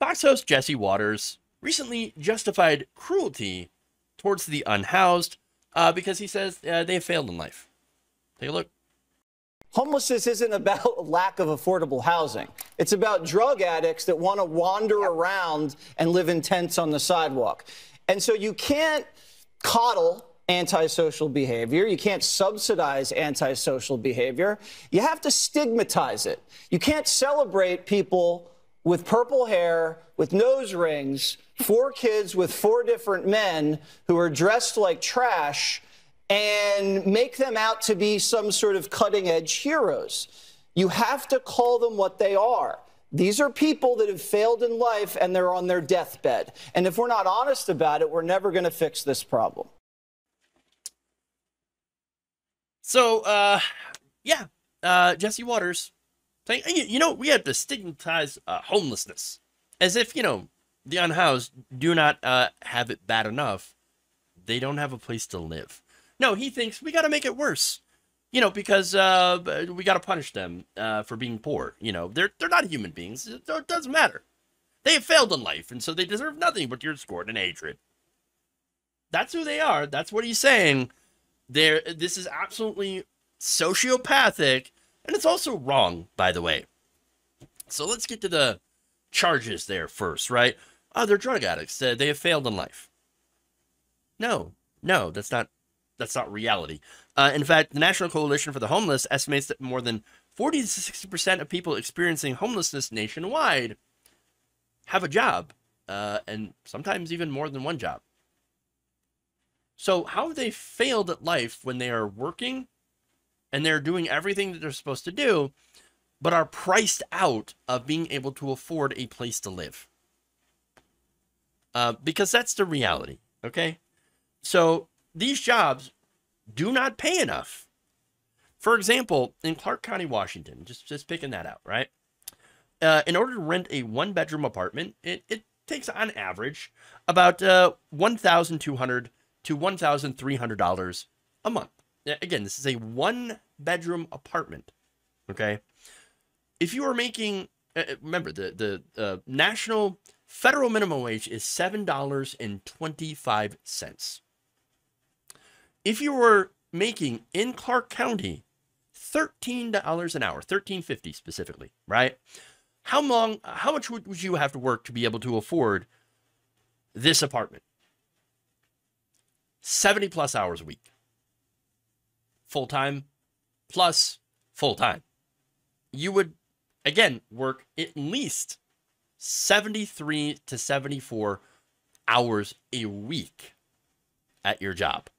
Fox host Jesse Waters recently justified cruelty towards the unhoused because he says they have failed in life. Take a look. Homelessness isn't about lack of affordable housing. It's about drug addicts that want to wander around and live in tents on the sidewalk. And so you can't coddle antisocial behavior. You can't subsidize antisocial behavior. You have to stigmatize it. You can't celebrate people with purple hair, with nose rings, 4 kids with 4 different men who are dressed like trash and make them out to be some sort of cutting-edge heroes. You have to call them what they are. These are people that have failed in life, and they're on their deathbed. And if we're not honest about it, we're never going to fix this problem. So, Jesse Waters saying, we have to stigmatize homelessness as if, the unhoused do not have it bad enough. They don't have a place to live. No, he thinks we got to make it worse, because we got to punish them for being poor. They're not human beings. It doesn't matter. They have failed in life, and so they deserve nothing but your scorn and hatred. That's who they are. That's what he's saying. This is absolutely sociopathic, and it's also wrong, by the way. So let's get to the charges there first, right? Oh, they're drug addicts. They have failed in life. No, that's not reality. In fact, the National Coalition for the Homeless estimates that more than 40 to 60% of people experiencing homelessness nationwide have a job, and sometimes even more than one job. So how have they failed at life when they are working and they're doing everything that they're supposed to do, but are priced out of being able to afford a place to live? Because that's the reality, okay? So these jobs do not pay enough. For example, in Clark County, Washington, just picking that out, right? In order to rent a 1-bedroom apartment, it takes on average about $1,200 to $1,300 a month. Again, this is a 1-bedroom apartment, okay? If you are making, remember, the national federal minimum wage is $7.25. If you were making in Clark County $13 an hour, $13.50 specifically, right? How much would you have to work to be able to afford this apartment? 70 plus hours a week. Full-time plus full-time. You would, again, work at least 73 to 74 hours a week at your job.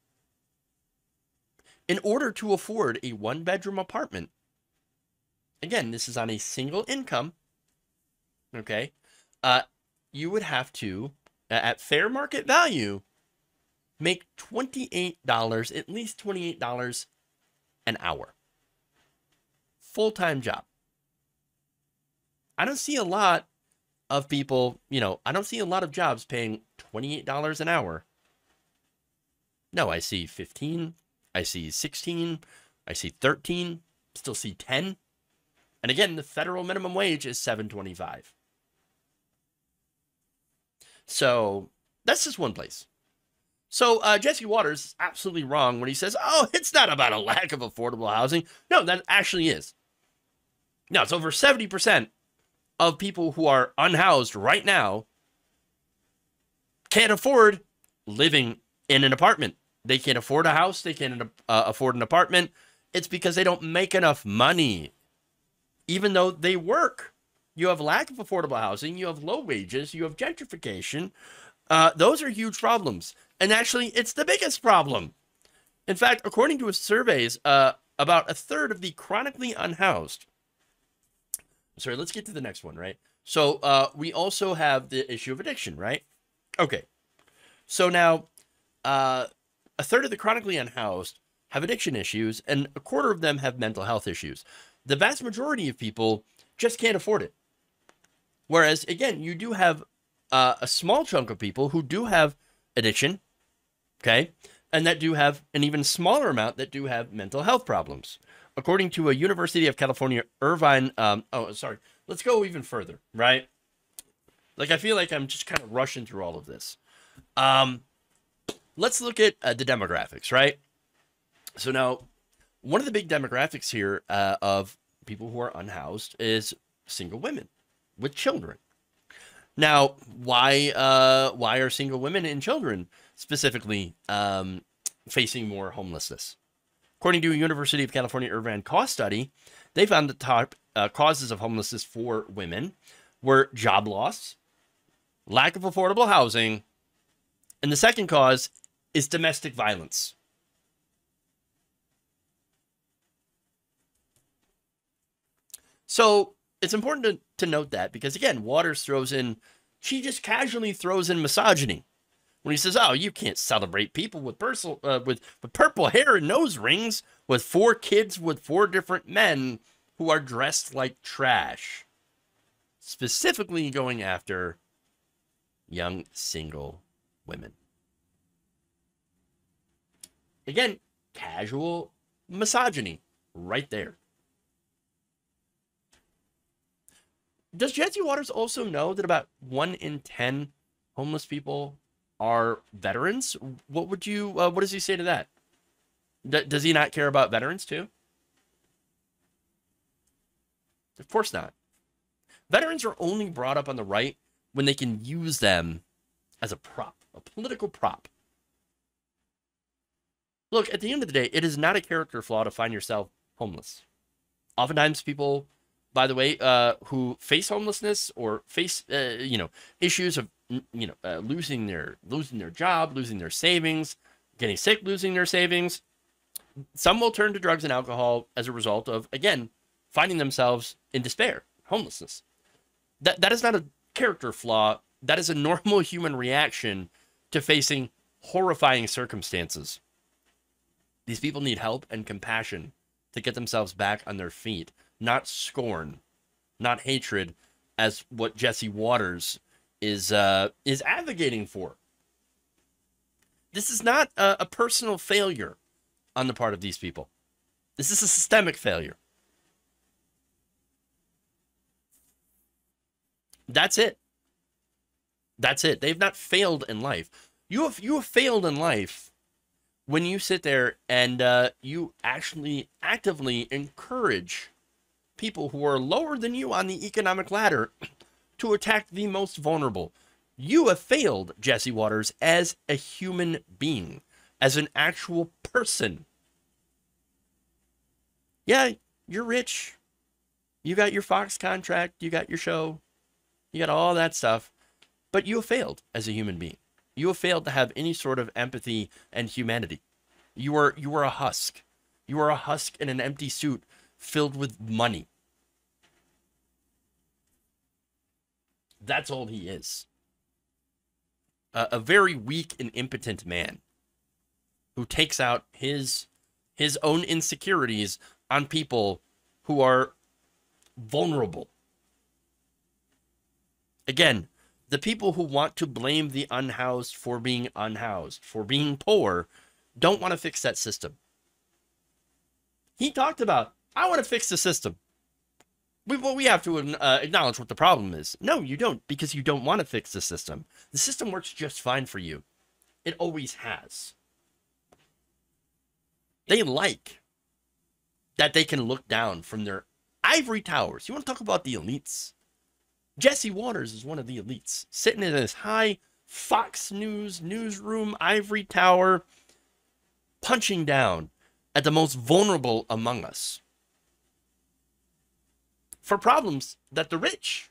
In order to afford a 1-bedroom apartment, again, this is on a single income, okay, you would have to, at fair market value, make $28, at least $28 an hour. Full-time job. I don't see a lot of people, I don't see a lot of jobs paying $28 an hour. No, I see 15, I see 16, I see 13, still see 10. And again, the federal minimum wage is $7.25. So that's just one place. So Jesse Waters is absolutely wrong when he says, oh, it's not about a lack of affordable housing. No, that actually is. No, it's over 70% of people who are unhoused right now can't afford living in an apartment. They can't afford a house. They can't afford an apartment. It's because they don't make enough money, even though they work. You have lack of affordable housing. You have low wages. You have gentrification. Those are huge problems. And actually, it's the biggest problem. In fact, according to surveys, about a third of the chronically unhoused. Sorry, let's get to the next one, right? So we also have the issue of addiction, right? Okay. So now, a third of the chronically unhoused have addiction issues, and a quarter of them have mental health issues. The vast majority of people just can't afford it. Whereas, again, you do have a small chunk of people who do have addiction, okay, and that do have an even smaller amount that do have mental health problems. According to a University of California, Irvine, let's go even further, right? Like, I feel like I'm just kind of rushing through all of this. Let's look at the demographics, right? So now, one of the big demographics here of people who are unhoused is single women with children. Now, why are single women and children specifically facing more homelessness? According to a University of California Irvine cost study, they found the top causes of homelessness for women were job loss, lack of affordable housing, and the second cause is domestic violence. So it's important to note that because, again, Waters she just casually throws in misogyny when he says, oh, you can't celebrate people with purple hair and nose rings with 4 kids with 4 different men who are dressed like trash. Specifically going after young single women. Again, casual misogyny right there. Does Jesse Waters also know that about 1 in 10 homeless people are veterans? What does he say to that? Does he not care about veterans too? Of course not. Veterans are only brought up on the right when they can use them as a prop, a political prop. Look, at the end of the day, it is not a character flaw to find yourself homeless. Oftentimes people, by the way, who face homelessness or face, issues of, losing their job, losing their savings, getting sick, losing their savings, some will turn to drugs and alcohol as a result of, again, finding themselves in despair, homelessness. That is not a character flaw. That is a normal human reaction to facing horrifying circumstances. These people need help and compassion to get themselves back on their feet, not scorn, not hatred, as what Jesse Waters is advocating for. This is not a personal failure on the part of these people. This is a systemic failure. That's it. That's it. They've not failed in life. You have failed in life when you sit there and you actually actively encourage people who are lower than you on the economic ladder to attack the most vulnerable. You have failed, Jesse Waters, as a human being, as an actual person. Yeah, you're rich. You got your Fox contract. You got your show. You got all that stuff. But you have failed as a human being. You have failed to have any sort of empathy and humanity. You are a husk. You are a husk in an empty suit filled with money. That's all he is. A very weak and impotent man who takes out his own insecurities on people who are vulnerable. Again, the people who want to blame the unhoused for being unhoused, for being poor, don't want to fix that system. He talked about, I want to fix the system. We have to acknowledge what the problem is. No, you don't, because you don't want to fix the system. The system works just fine for you. It always has. They like that they can look down from their ivory towers. You want to talk about the elites? Jesse Waters is one of the elites, sitting in this high Fox News newsroom ivory tower, punching down at the most vulnerable among us for problems that the rich,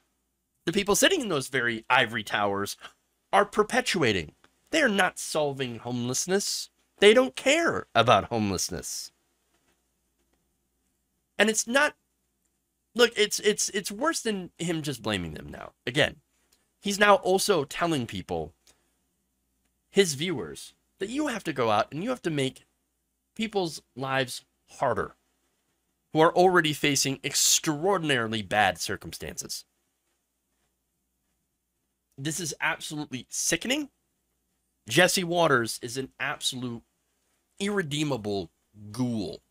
the people sitting in those very ivory towers, are perpetuating. They are not solving homelessness. They don't care about homelessness. And it's not, look, it's worse than him just blaming them now. Again, he's now also telling people, his viewers, that you have to go out and you have to make people's lives harder who are already facing extraordinarily bad circumstances. This is absolutely sickening. Jesse Waters is an absolute irredeemable ghoul.